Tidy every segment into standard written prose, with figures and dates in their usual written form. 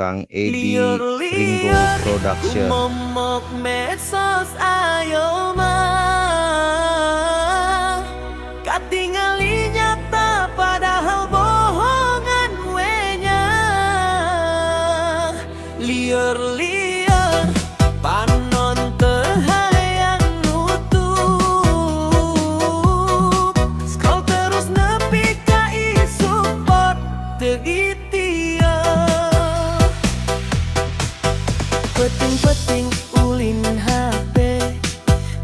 Kang Edi Ringo Liur-liur Production. momok medsos ayo mah katingali nyata padahal bohongan wenya. Liur-liur panon teu hayang nutup, scroll terus nepi ka support teu ieu. Peting-peting ulin HP,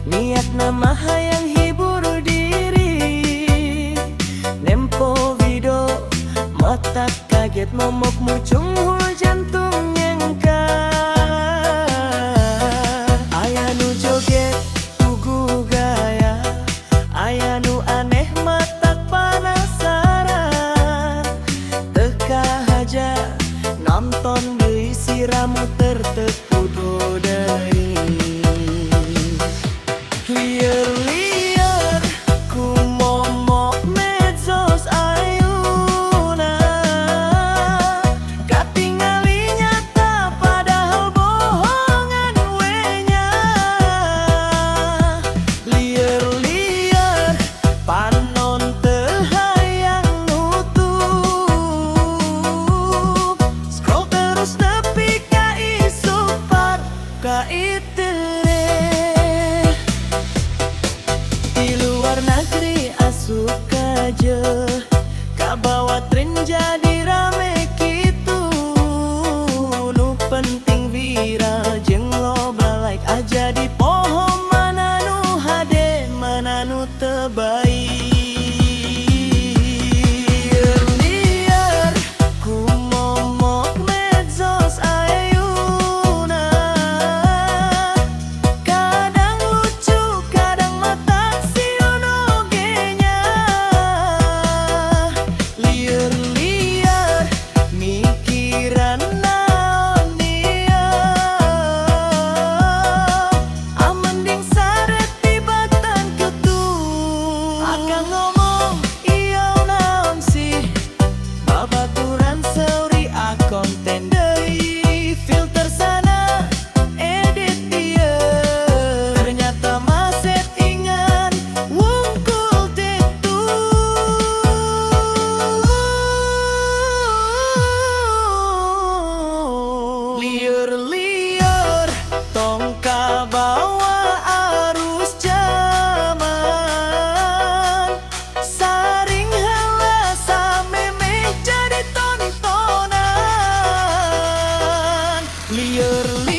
niat nama hayang hibur diri. Nempo video, mata kaget momok mucung hul jantung nyengkar. Aya nu joget tugu gaya, aya nu aneh mata penasaran. Teka haja nonton deui siramu tertepu deui. Lieur-lieur ku momok medsos ayeuna katingali nyata padahal bohongan wenya. Lieur-lieur panon teu hayang nutup, scroll terus nepi ka support ka di luar negeri asup kaje kabawa tren jadi rame kitu. Nu penting viral jeung loba like aja di pohon mana nu hade mana nu teu baik. Lieur-lieur ku momok medsos ayeuna kadang lucu kadang mata siun ogenya. Lieur-lieur mikiran naon dia, mending sare tibatan ketu. Akang ngomong iya naon sih, babaturan seuri konten deui, filter sana edit dia. Ternyata mah settingan wungkul tetu. Lieur-lieur tong kabawa arus zaman, saring heula samemeh jadi tontonan. Lieur-lieur